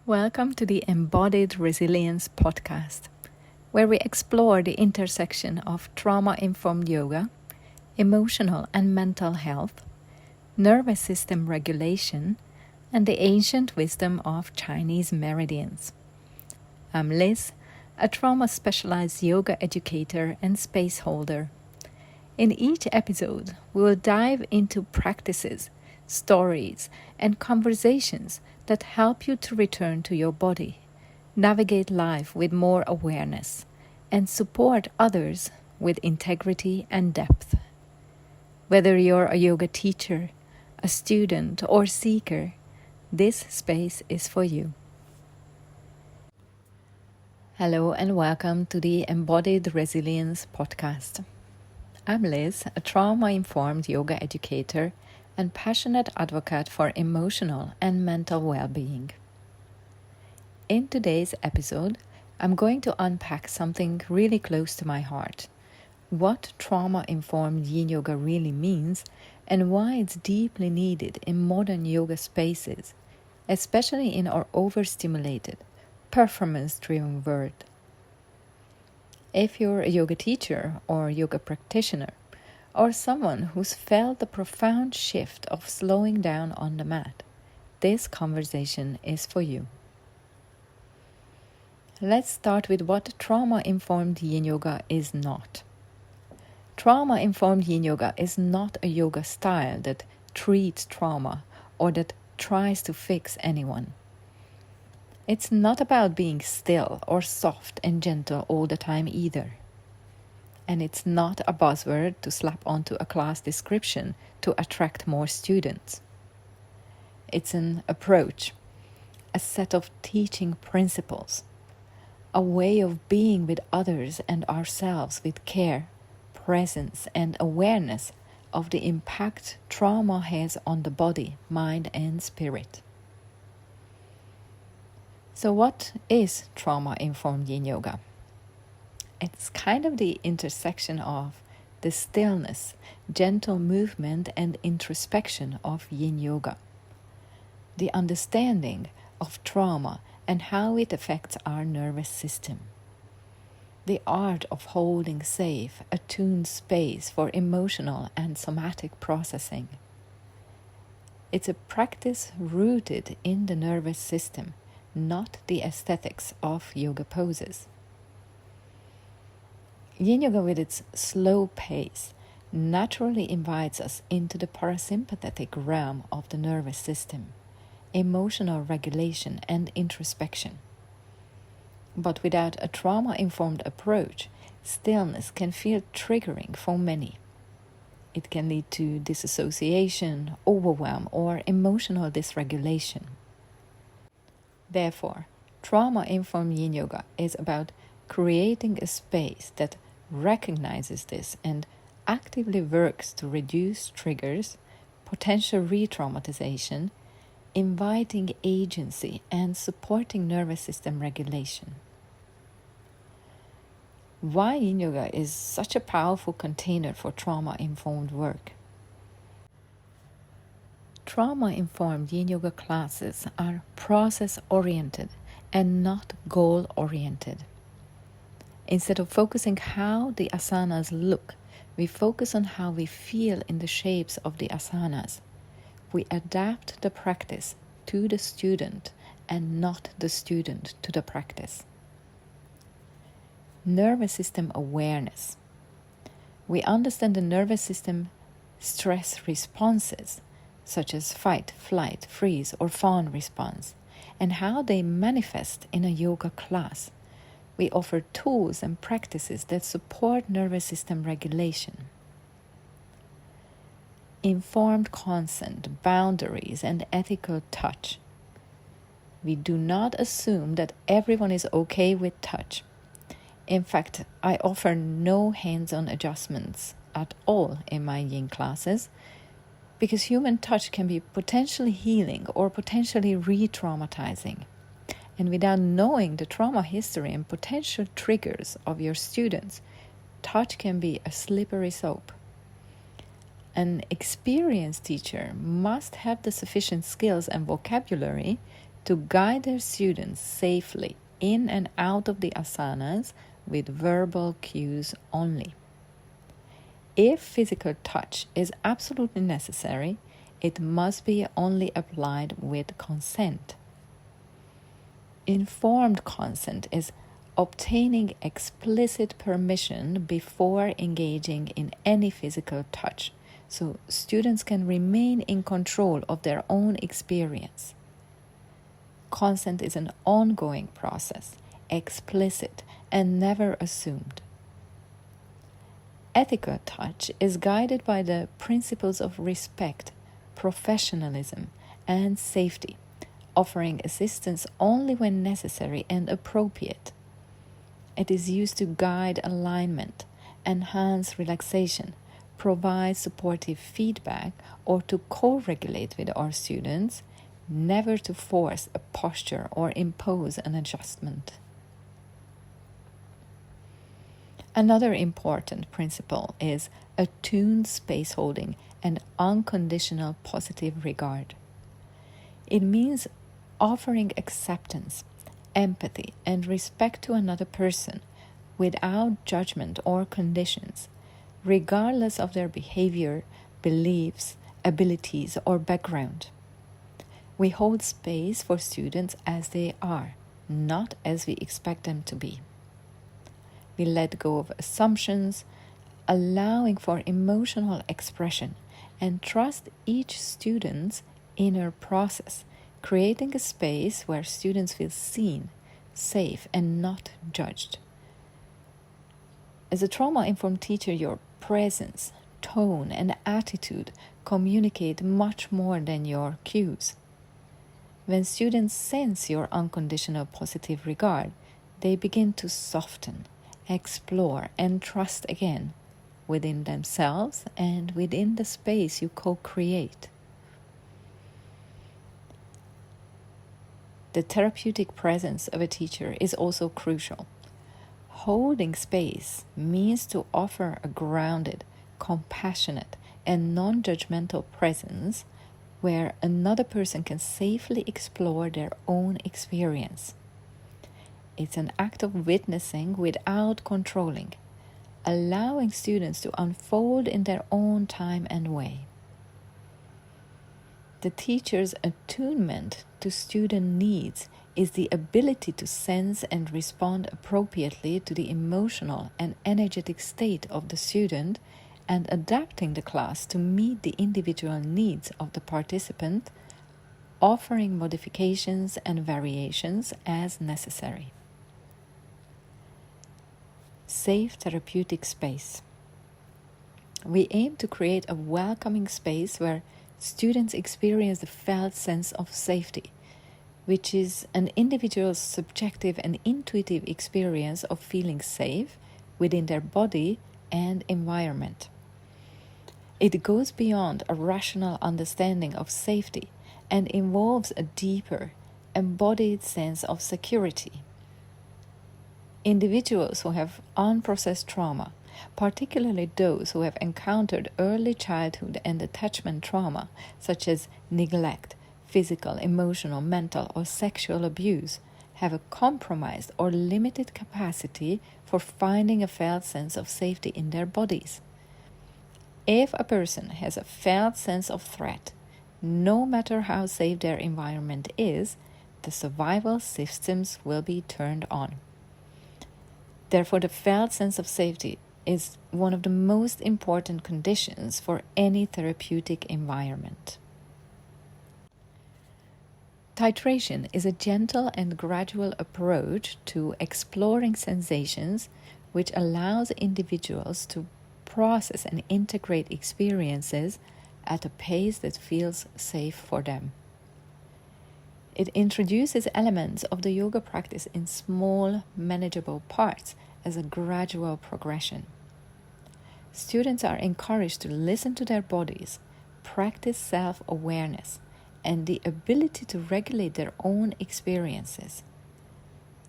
Welcome to the Embodied Resilience podcast, where we explore the intersection of trauma-informed yoga, emotional and mental health, nervous system regulation, and the ancient wisdom of Chinese meridians. I'm Liz, a trauma-specialized yoga educator and space holder. In each episode, we will dive into practices, stories, and conversations that help you to return to your body, navigate life with more awareness, and support others with integrity and depth. Whether you're a yoga teacher, a student, or seeker, this space is for you. Hello and welcome to the Embodied Resilience podcast. I'm Liz, a trauma-informed yoga educator and passionate advocate for emotional and mental well-being. In today's episode, I'm going to unpack something really close to my heart: what trauma-informed Yin Yoga really means and why it's deeply needed in modern yoga spaces, especially in our overstimulated, performance-driven world. If you're a yoga teacher or yoga practitioner, or someone who's felt the profound shift of slowing down on the mat, this conversation is for you. Let's start with what trauma-informed Yin Yoga is not. Trauma-informed Yin Yoga is not a yoga style that treats trauma or that tries to fix anyone. It's not about being still or soft and gentle all the time either. And it's not a buzzword to slap onto a class description to attract more students. It's an approach, a set of teaching principles, a way of being with others and ourselves with care, presence, and awareness of the impact trauma has on the body, mind, and spirit. So what is trauma-informed Yin Yoga? It's kind of the intersection of the stillness, gentle movement, and introspection of Yin Yoga. The understanding of trauma and how it affects our nervous system. The art of holding safe, attuned space for emotional and somatic processing. It's a practice rooted in the nervous system, not the aesthetics of yoga poses. Yin Yoga, with its slow pace, naturally invites us into the parasympathetic realm of the nervous system, emotional regulation and introspection. But without a trauma-informed approach, stillness can feel triggering for many. It can lead to disassociation, overwhelm, or emotional dysregulation. Therefore, trauma-informed Yin Yoga is about creating a space that recognizes this and actively works to reduce triggers, potential re-traumatization, inviting agency, and supporting nervous system regulation. Why Yin Yoga is such a powerful container for trauma-informed work? Trauma-informed Yin Yoga classes are process-oriented and not goal-oriented. Instead of focusing how the asanas look, we focus on how we feel in the shapes of the asanas. We adapt the practice to the student and not the student to the practice. Nervous system awareness. We understand the nervous system stress responses, such as fight, flight, freeze, or fawn response, and how they manifest in a yoga class. We offer tools and practices that support nervous system regulation. Informed consent, boundaries, and ethical touch. We do not assume that everyone is okay with touch. In fact, I offer no hands-on adjustments at all in my Yin classes, because human touch can be potentially healing or potentially re-traumatizing. And without knowing the trauma history and potential triggers of your students, touch can be a slippery slope. An experienced teacher must have the sufficient skills and vocabulary to guide their students safely in and out of the asanas with verbal cues only. If physical touch is absolutely necessary, it must be only applied with consent. Informed consent is obtaining explicit permission before engaging in any physical touch, so students can remain in control of their own experience. Consent is an ongoing process, explicit and never assumed. Ethical touch is guided by the principles of respect, professionalism, and safety, offering assistance only when necessary and appropriate. It is used to guide alignment, enhance relaxation, provide supportive feedback, or to co-regulate with our students, never to force a posture or impose an adjustment. Another important principle is attuned space holding and unconditional positive regard. It means offering acceptance, empathy, and respect to another person without judgment or conditions, regardless of their behavior, beliefs, abilities, or background. We hold space for students as they are, not as we expect them to be. We let go of assumptions, allowing for emotional expression, and trust each student's inner process, creating a space where students feel seen, safe, and not judged. As a trauma-informed teacher, your presence, tone, and attitude communicate much more than your cues. When students sense your unconditional positive regard, they begin to soften, explore, and trust again within themselves and within the space you co-create. The therapeutic presence of a teacher is also crucial. Holding space means to offer a grounded, compassionate, and non-judgmental presence where another person can safely explore their own experience. It's an act of witnessing without controlling, allowing students to unfold in their own time and way. The teacher's attunement to student needs is the ability to sense and respond appropriately to the emotional and energetic state of the student and adapting the class to meet the individual needs of the participant, offering modifications and variations as necessary. Safe therapeutic space. We aim to create a welcoming space where students experience the felt sense of safety, which is an individual's subjective and intuitive experience of feeling safe within their body and environment. It goes beyond a rational understanding of safety and involves a deeper, embodied sense of security. Individuals who have unprocessed trauma, particularly those who have encountered early childhood and attachment trauma, such as neglect, physical, emotional, mental, or sexual abuse, have a compromised or limited capacity for finding a felt sense of safety in their bodies. If a person has a felt sense of threat, no matter how safe their environment is, the survival systems will be turned on. Therefore, the felt sense of safety is one of the most important conditions for any therapeutic environment. Titration is a gentle and gradual approach to exploring sensations which allows individuals to process and integrate experiences at a pace that feels safe for them. It introduces elements of the yoga practice in small, manageable parts as a gradual progression. Students are encouraged to listen to their bodies, practice self-awareness, and the ability to regulate their own experiences.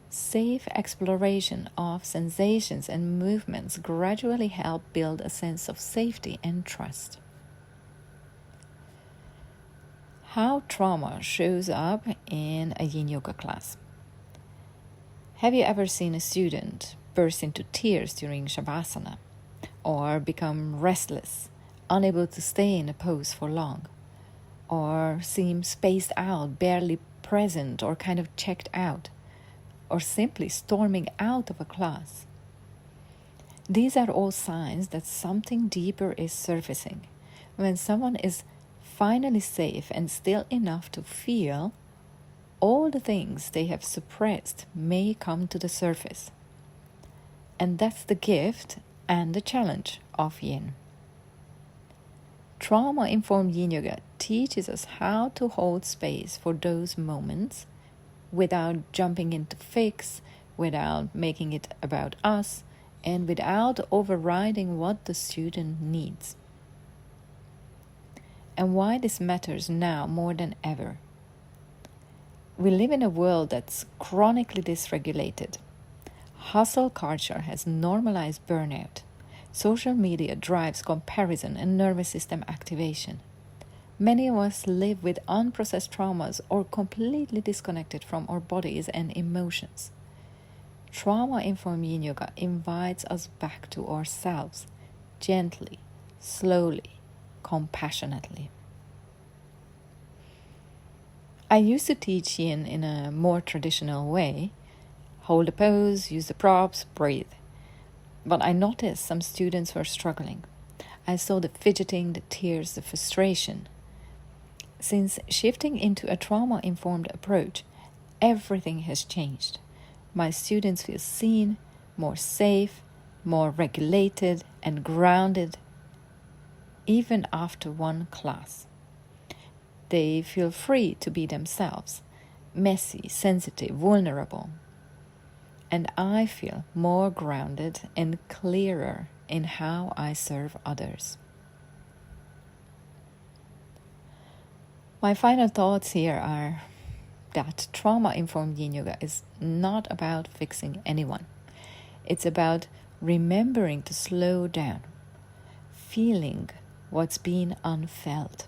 Safe exploration of sensations and movements gradually help build a sense of safety and trust. how trauma shows up in a Yin Yoga class. Have you ever seen a student burst into tears during Shavasana, or become restless, unable to stay in a pose for long, or seem spaced out, barely present, or kind of checked out, or simply storming out of a class? These are all signs that something deeper is surfacing. When someone is finally safe and still enough to feel, all the things they have suppressed may come to the surface. And that's the gift and the challenge of Yin. Trauma-informed Yin Yoga teaches us how to hold space for those moments without jumping into fix, without making it about us, and without overriding what the student needs. And why this matters now more than ever. We live in a world that's chronically dysregulated. Hustle culture has normalized burnout. Social media drives comparison and nervous system activation. Many of us live with unprocessed traumas or completely disconnected from our bodies and emotions. Trauma-informed Yin Yoga invites us back to ourselves, gently, slowly, compassionately. I used to teach Yin in a more traditional way. Hold a pose, use the props, breathe. But I noticed some students were struggling. I saw the fidgeting, the tears, the frustration. Since shifting into a trauma-informed approach, everything has changed. My students feel seen, more safe, more regulated and grounded, even after one class. They feel free to be themselves, messy, sensitive, vulnerable. And I feel more grounded and clearer in how I serve others. My final thoughts here are that trauma-informed Yin Yoga is not about fixing anyone. It's about remembering to slow down, feeling what's been unfelt,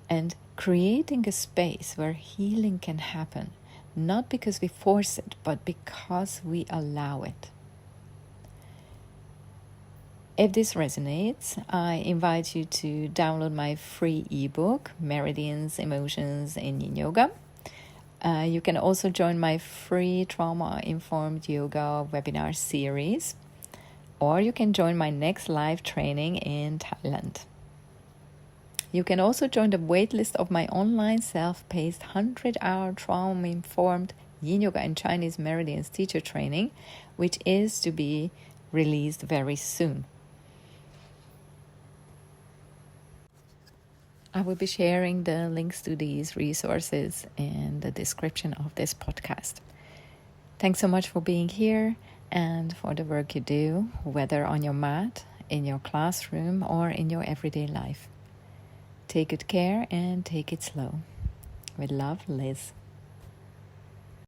and creating a space where healing can happen, not because we force it, but because we allow it. If this resonates, I invite you to download my free ebook, Meridians, Emotions in Yin Yoga. You can also join my free trauma-informed yoga webinar series, or you can join my next live training in Thailand. You can also join the waitlist of my online self-paced 100-hour trauma-informed Yin Yoga and Chinese Meridians teacher training, which is to be released very soon. I will be sharing the links to these resources in the description of this podcast. Thanks so much for being here and for the work you do, whether on your mat, in your classroom, or in your everyday life. Take good care and take it slow. With love, Liz.